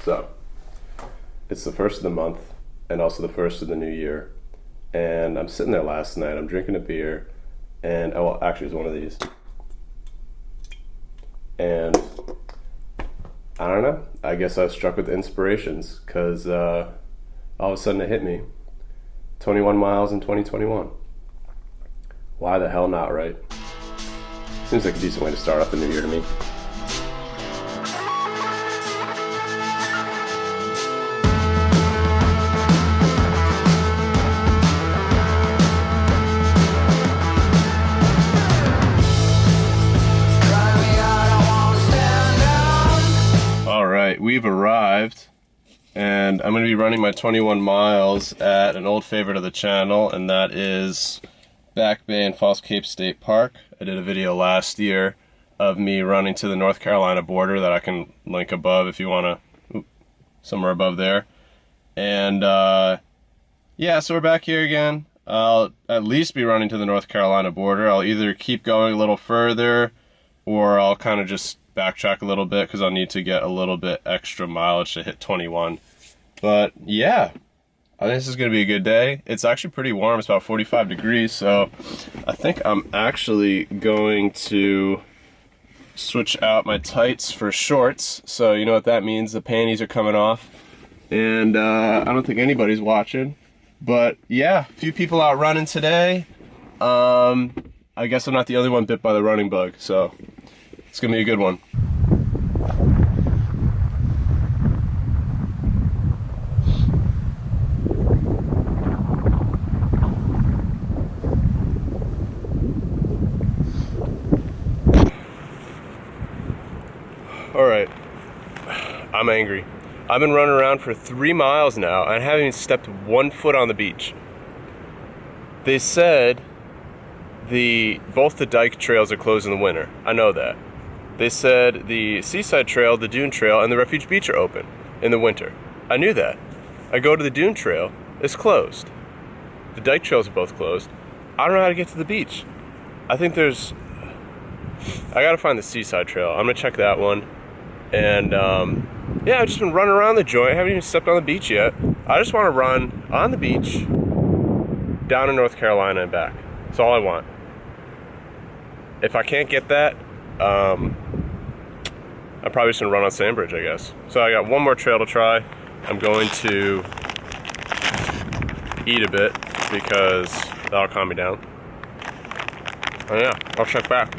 So, it's the first of the month and also the first of the new year. And I'm sitting there last night, I'm drinking a beer, and oh, well, actually it was one of these. And I don't know, I guess I was struck with inspirations because all of a sudden it hit me. 21 miles in 2021. Why the hell not, right? Seems like a decent way to start off the new year to me. Alright, we've arrived, and I'm going to be running my 21 miles at an old favorite of the channel, and that is Back Bay and Falls Cape State Park. I did a video last year of me running to the North Carolina border that I can link above if you want to, somewhere above there. And yeah, so we're back here again. I'll at least be running to the North Carolina border. I'll either keep going a little further, or I'll kind of just backtrack a little bit because I'll need to get a little bit extra mileage to hit 21. But yeah, I think this is going to be a good day. It's actually pretty warm. It's about 45 degrees, so I think I'm actually going to switch out my tights for shorts. So you know what that means, the panties are coming off. And I don't think anybody's watching. But yeah, a few people out running today. I guess I'm not the only one bit by the running bug, so it's going to be a good one. Alright, I'm angry. I've been running around for 3 miles now and I haven't even stepped 1 foot on the beach. They said both the dike trails are closed in the winter. I know that. They said the Seaside Trail, the Dune Trail, and the Refuge Beach are open in the winter. I knew that. I go to the Dune Trail, it's closed. The dike trails are both closed. I don't know how to get to the beach. I think I gotta find the Seaside Trail. I'm gonna check that one. And yeah, I've just been running around the joint. I haven't even stepped on the beach yet. I just want to run on the beach down to North Carolina and back. That's all I want. If I can't get that, I'm probably just gonna run on Sandbridge, I guess. So I got one more trail to try. I'm going to eat a bit because that'll calm me down. Oh yeah, I'll check back.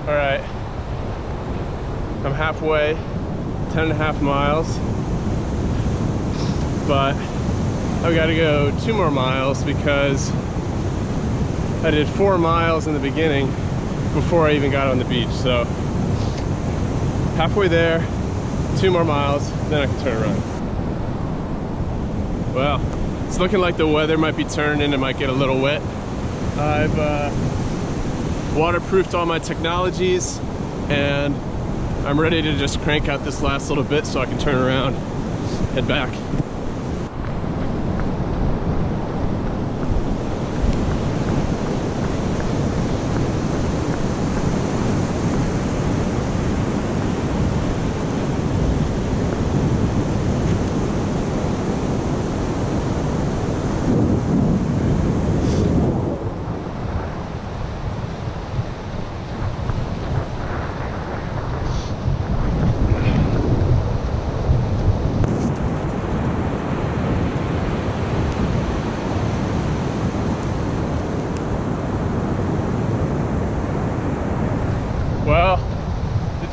Alright, I'm halfway, 10.5 miles, but I've got to go 2 more miles because I did 4 miles in the beginning before I even got on the beach. So halfway there, 2 more miles, then I can turn around. Well, it's looking like the weather might be turning, it might get a little wet. I've waterproofed all my technologies and I'm ready to just crank out this last little bit so I can turn around, head back.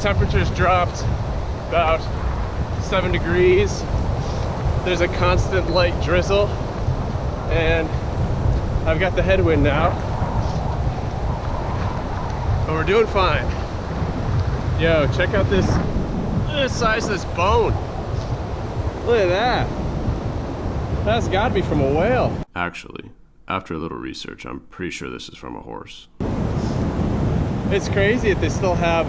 temperature's dropped about 7 degrees. There's a constant light drizzle, and I've got the headwind now, but we're doing fine. Yo, check out this size of this bone. Look at that. That's gotta be from a whale. Actually, after a little research, I'm pretty sure this is from a horse. It's crazy that they still have,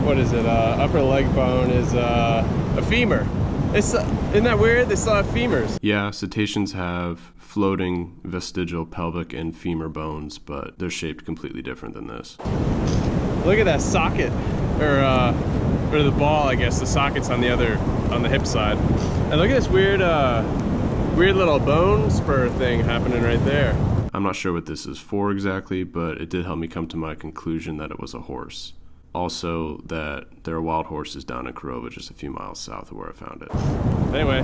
what is it, upper leg bone is a femur. Isn't that weird? They still have femurs. Yeah, cetaceans have floating vestigial pelvic and femur bones, but they're shaped completely different than this. Look at that socket, or the ball, I guess. The socket's on the hip side. And look at this weird little bone spur thing happening right there. I'm not sure what this is for exactly, but it did help me come to my conclusion that it was a horse. Also, that there are wild horses down in Corova, just a few miles south of where I found it. Anyway.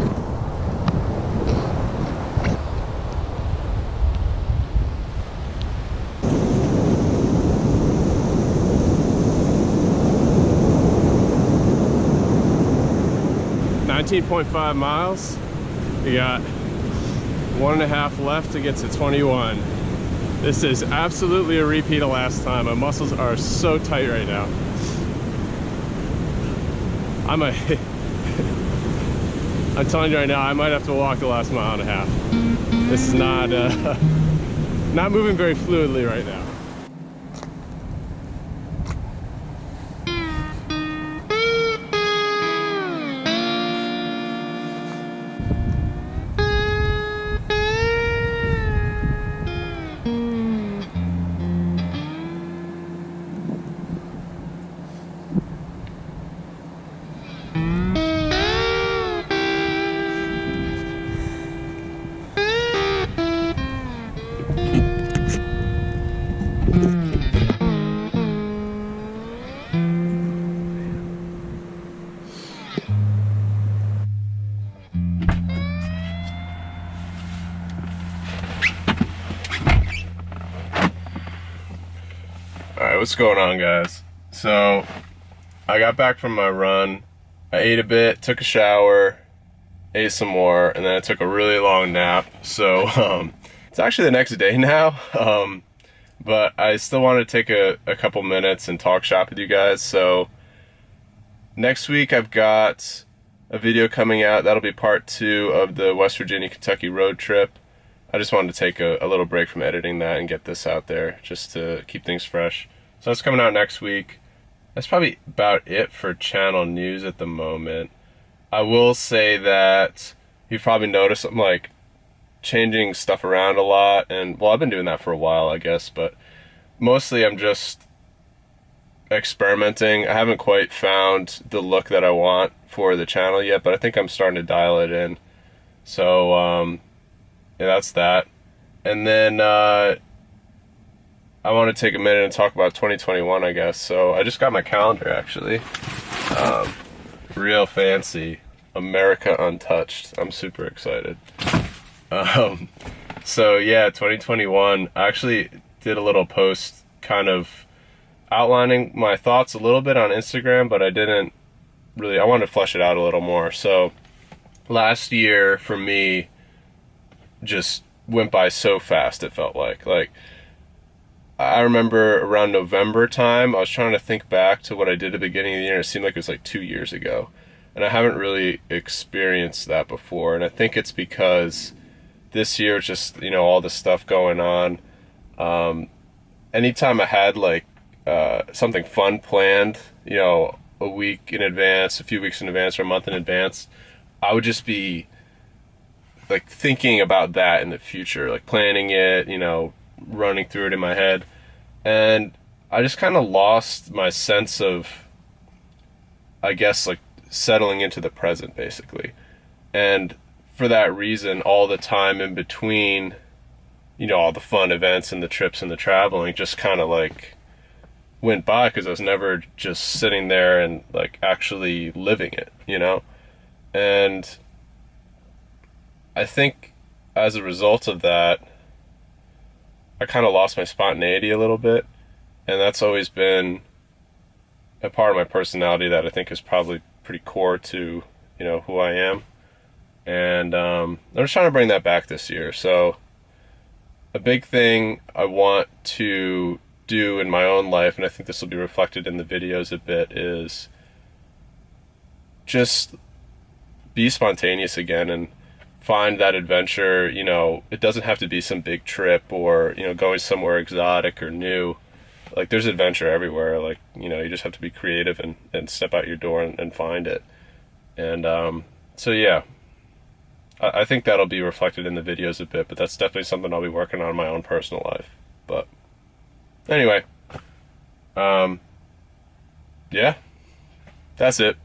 .5 miles. We got 1.5 left to get to 21. This is absolutely a repeat of last time. My muscles are so tight right now. I'm telling you right now, I might have to walk the last 1.5 miles. This is not moving very fluidly right now. Alright, what's going on, guys? So, I got back from my run, I ate a bit, took a shower, ate some more, and then I took a really long nap. So, it's actually the next day now, but I still wanted to take a couple minutes and talk shop with you guys. So, next week I've got a video coming out. That'll be part 2 of the West Virginia, Kentucky road trip. I just wanted to take a little break from editing that and get this out there just to keep things fresh. So it's coming out next week. That's probably about it for channel news at the moment. I will say that you've probably noticed I'm like changing stuff around a lot, and well, I've been doing that for a while, I guess, but mostly I'm just experimenting. I haven't quite found the look that I want for the channel yet, but I think I'm starting to dial it in. So yeah, that's that. And then I want to take a minute and talk about 2021, I guess. So I just got my calendar, actually. Real fancy. America Untouched. I'm super excited. So yeah, 2021. I actually did a little post kind of outlining my thoughts a little bit on Instagram, but I didn't really, I wanted to flesh it out a little more. So last year for me just went by so fast, it felt like I remember around November time, I was trying to think back to what I did at the beginning of the year, and it seemed like it was like 2 years ago, and I haven't really experienced that before. And I think it's because this year, just, you know, all this stuff going on, anytime I had like something fun planned, you know, a week in advance, a few weeks in advance, or a month in advance, I would just be like thinking about that in the future, like planning it, you know, running through it in my head. And I just kind of lost my sense of, I guess, like settling into the present, basically. And for that reason, all the time in between, you know, all the fun events and the trips and the traveling just kind of like went by, because I was never just sitting there and like actually living it, you know? And I think as a result of that, I kind of lost my spontaneity a little bit. And that's always been a part of my personality that I think is probably pretty core to, you know, who I am. And I'm just trying to bring that back this year. So a big thing I want to do in my own life, and I think this will be reflected in the videos a bit, is just be spontaneous again and find that adventure. You know, it doesn't have to be some big trip or, you know, going somewhere exotic or new. Like, there's adventure everywhere. Like, you know, you just have to be creative and step out your door and find it. And so yeah, I think that'll be reflected in the videos a bit, but that's definitely something I'll be working on in my own personal life. But anyway, yeah, that's it.